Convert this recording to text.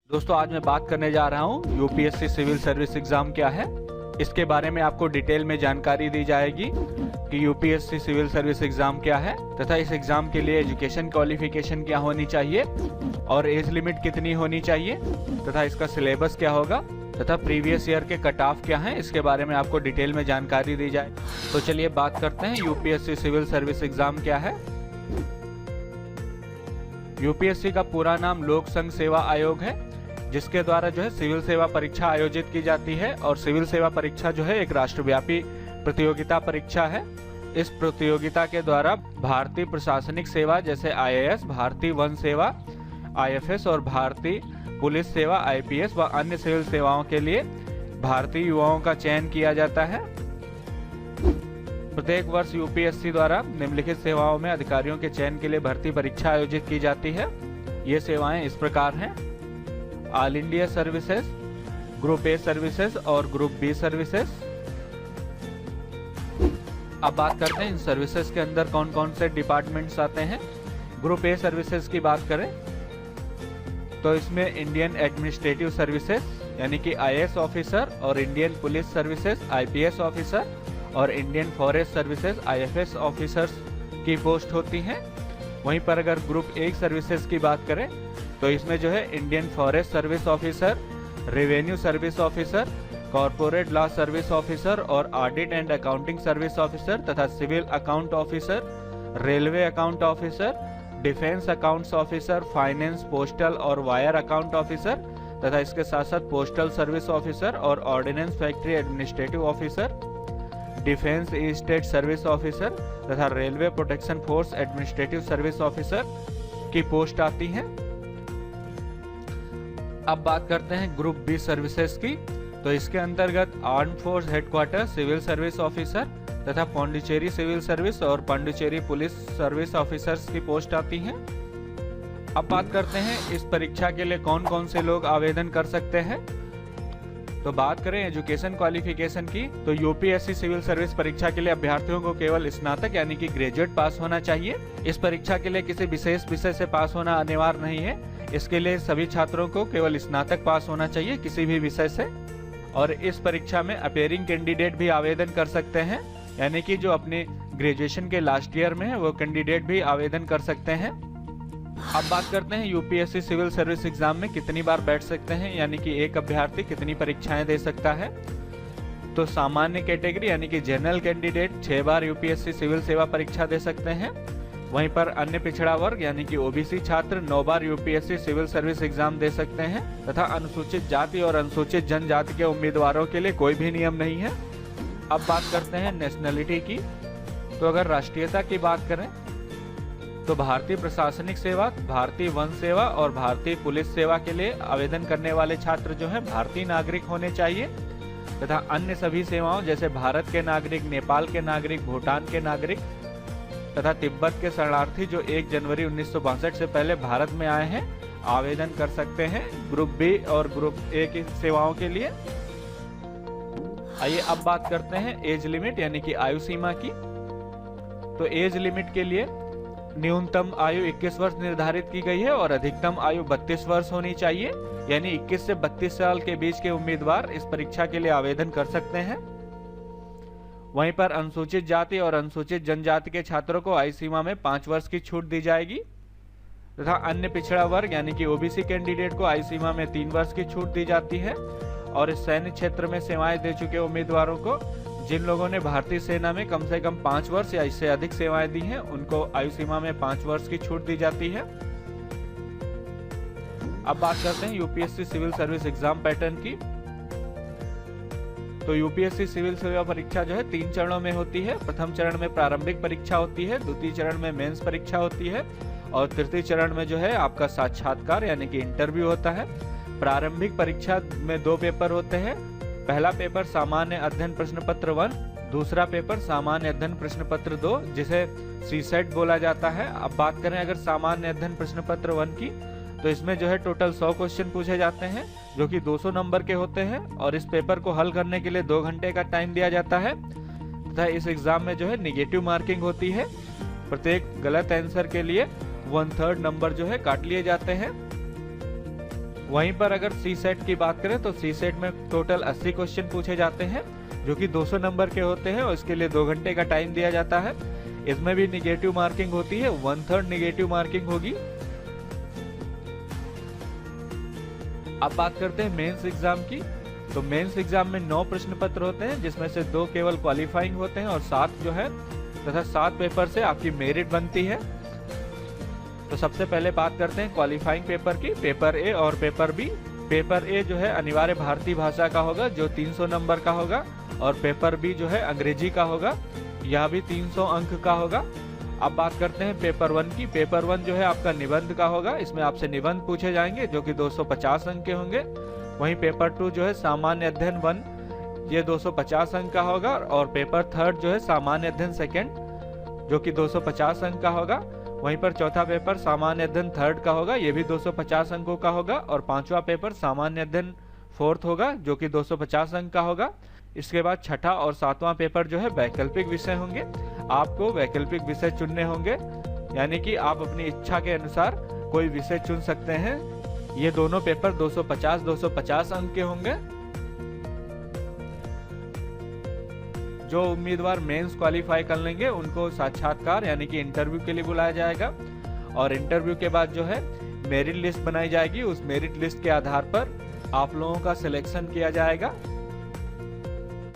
दोस्तों आज मैं बात करने जा रहा हूँ यूपीएससी सिविल सर्विस एग्जाम क्या है। इसके बारे में आपको डिटेल में जानकारी दी जाएगी कि यूपीएससी सिविल सर्विस एग्जाम क्या है तथा इस एग्जाम के लिए एजुकेशन क्वालिफिकेशन क्या होनी चाहिए और एज लिमिट कितनी होनी चाहिए तथा इसका सिलेबस क्या होगा तथा प्रीवियस ईयर के कट ऑफ क्या हैं, इसके बारे में आपको डिटेल में जानकारी दी जाए। तो चलिए बात करते हैं यूपीएससी सिविल सर्विस एग्जाम क्या है। यूपीएससी का पूरा नाम लोक संघ सेवा आयोग है, जिसके द्वारा जो है सिविल सेवा परीक्षा आयोजित की जाती है। और सिविल सेवा परीक्षा जो है एक राष्ट्रव्यापी प्रतियोगिता परीक्षा है। इस प्रतियोगिता के द्वारा भारतीय प्रशासनिक सेवा जैसे आईएएस, भारतीय वन सेवा आईएफएस और भारतीय पुलिस सेवा आईपीएस व अन्य सिविल सेवाओं के लिए भारतीय युवाओं का चयन किया जाता है। प्रत्येक वर्ष यूपीएससी द्वारा निम्नलिखित सेवाओं में अधिकारियों के चयन के लिए भर्ती परीक्षा आयोजित की जाती है। ये सेवाएं इस प्रकार हैं: all India services, group A services और ग्रुप बी सर्विसेज। अब बात करते हैं इन सर्विसेज के अंदर कौन कौन से डिपार्टमेंट्स आते हैं। ग्रुप ए सर्विसेज की बात करें तो इसमें इंडियन एडमिनिस्ट्रेटिव सर्विसेज यानी कि आईएएस ऑफिसर और Indian police services IPS officer और Indian forest services IFS officers की पोस्ट होती हैं। वहीं पर अगर ग्रुप ए सर्विसेज की बात करें तो इसमें जो है Indian forest service officer, revenue service officer, corporate law service officer और audit and accounting service officer तथा civil account officer, railway account officer, defence accounts officer, finance, postal और वायर अकाउंट ऑफिसर तथा इसके साथ साथ पोस्टल सर्विस ऑफिसर और ordnance factory administrative officer, defence state service officer तथा railway protection force administrative service officer की post आती हैं। अब बात करते हैं ग्रुप बी सर्विसेज की। तो इसके अंतर्गत arm force headquarter civil service officer तथा पांडिचेरी सिविल सर्विस और पांडिचेरी पुलिस सर्विस ऑफिसर्स की पोस्ट आती हैं। अब बात करते हैं इस परीक्षा के लिए कौन कौन से लोग आवेदन कर सकते हैं। तो बात करें एजुकेशन क्वालिफिकेशन की तो यूपीएससी सिविल सर्विस परीक्षा के लिए अभ्यर्थियों को केवल स्नातक यानी कि ग्रेजुएट पास होना चाहिए। इस परीक्षा के लिए किसी विशेष विषय से पास होना अनिवार्य नहीं है। इसके लिए सभी छात्रों को केवल स्नातक पास होना चाहिए किसी भी विषय से। और इस परीक्षा में अपेयरिंग कैंडिडेट भी आवेदन कर सकते हैं, यानी कि जो अपने ग्रेजुएशन के लास्ट ईयर में है वो कैंडिडेट भी आवेदन कर सकते हैं। अब बात करते हैं यूपीएससी सिविल सर्विस एग्जाम में कितनी बार बैठ सकते हैं, यानी कि एक अभ्यर्थी कितनी परीक्षाएं दे सकता है। तो सामान्य कैटेगरी यानी कि जनरल कैंडिडेट 6 बार यूपीएससी सिविल सेवा परीक्षा दे सकते हैं। वहीं पर अन्य पिछड़ा वर्ग यानी कि ओबीसी छात्र 9 बार यूपीएससी सिविल सर्विस एग्जाम दे सकते हैं तथा अनुसूचित जाति और अनुसूचित जनजाति के उम्मीदवारों के लिए कोई भी नियम नहीं है। अब बात करते हैं नेशनलिटी की। तो अगर राष्ट्रीयता की बात करें तो भारतीय प्रशासनिक सेवा, भारतीय वन सेवा और भारतीय पुलिस सेवा के लिए आवेदन करने वाले छात्र जो हैं भारतीय नागरिक होने चाहिए तथा अन्य सभी सेवाओं जैसे भारत के नागरिक, नेपाल के नागरिक, भूटान के नागरिक तथा तिब्बत के शरणार्थी जो 1 जनवरी 1962 से पहले भारत में आए हैं आवेदन कर सकते हैं ग्रुप बी और ग्रुप ए की सेवाओं के लिए। आइए अब बात करते हैं एज लिमिट यानी कि आयु सीमा की। तो एज लिमिट के लिए न्यूनतम आयु 21 वर्ष निर्धारित की गई है और अधिकतम आयु 32 वर्ष होनी चाहिए, यानी 21 से 32 साल के बीच के उम्मीदवार इस परीक्षा के लिए आवेदन कर सकते हैं। वहीं पर अनुसूचित जाति और अनुसूचित जनजाति के छात्रों को आयु सीमा में 5 वर्ष की छूट दी जाएगी तथा अन्य पिछड़ा वर्ग यानी कि ओबीसी कैंडिडेट को आयु सीमा में 3 वर्ष की छूट दी जाती है। और इस सैन्य क्षेत्र में सेवाएं दे चुके उम्मीदवारों को, जिन लोगों ने भारतीय सेना में कम से कम 5 वर्ष या इससे अधिक सेवाएं दी हैं, उनको आयु सीमा में 5 वर्ष की छूट दी जाती है। अब बात करते हैं UPSC civil service exam pattern की। तो यूपीएससी सिविल सेवा परीक्षा जो है 3 चरणों में होती है। प्रथम चरण में प्रारंभिक परीक्षा होती है, द्वितीय चरण में मेंस परीक्षा होती है और तृतीय चरण में जो है आपका साक्षात्कार यानी कि इंटरव्यू होता है। प्रारंभिक परीक्षा में 2 पेपर होते हैं। पहला पेपर सामान्य अध्ययन प्रश्न पत्र 1, दूसरा पेपर सामान्य अध्ययन प्रश्न पत्र 2 जिसे सीसेट बोला जाता है। अब बात करें अगर सामान्य अध्ययन प्रश्न पत्र 1 की तो इसमें जो है टोटल 100 क्वेश्चन पूछे जाते हैं जो कि 200 नंबर के होते हैं और इस पेपर को हल करने के लिए 2 घंटे का टाइम दिया जाता है तथा इस एग्जाम में जो है निगेटिव मार्किंग होती है। प्रत्येक गलत आंसर के लिए 1/3 नंबर जो है काट लिए जाते हैं। वहीं पर अगर सी सेट की बात करें तो सी सेट में टोटल 80 क्वेश्चन पूछे जाते हैं जो कि 200 नंबर के होते हैं और इसके लिए 2 घंटे का टाइम दिया जाता है। इसमें भी निगेटिव मार्किंग होती है, 1/3 निगेटिव मार्किंग होगी। अब बात करते हैं मेंस एग्जाम की। तो मेंस एग्जाम में 9 प्रश्न पत्र होते हैं जिसमें से 2 केवल क्वालिफाइंग होते हैं और 7 जो है तथा 7 पेपर से आपकी मेरिट बनती है। तो सबसे पहले बात करते हैं क्वालिफाइंग पेपर की, पेपर ए और पेपर बी। पेपर ए जो है अनिवार्य भारतीय भाषा का होगा जो 300 नंबर का होगा और पेपर बी जो है अंग्रेजी का होगा, यह भी 300 अंक का होगा। अब बात करते हैं पेपर 1 की। पेपर 1 जो है आपका निबंध का होगा, इसमें आपसे निबंध पूछे जाएंगे जो कि 250 अंक के होंगे। वहीं पेपर 2 जो है सामान्य अध्ययन 1, ये 250 अंक का होगा और पेपर 3 जो है सामान्य अध्ययन 2 जो कि 250 अंक का होगा। वहीं पर चौथा पेपर सामान्य अध्ययन 3 का होगा, ये भी 250 अंकों का होगा और 5वां पेपर सामान्य अध्ययन 4 होगा जो कि 250 अंक का होगा। इसके बाद छठा और 7वां पेपर जो है वैकल्पिक विषय होंगे। आपको वैकल्पिक विषय चुनने होंगे, यानी कि आप अपनी इच्छा के अनुसार कोई विषय चुन सकते हैं। ये दोनों पेपर 250 अंक के होंगे। जो उम्मीदवार मेंस क्वालिफाई कर लेंगे उनको साक्षात्कार यानी कि इंटरव्यू के लिए बुलाया जाएगा और इंटरव्यू के बाद जो है मेरिट लिस्ट बनाई जाएगी। उस मेरिट लिस्ट के आधार पर आप लोगों का सिलेक्शन किया जाएगा।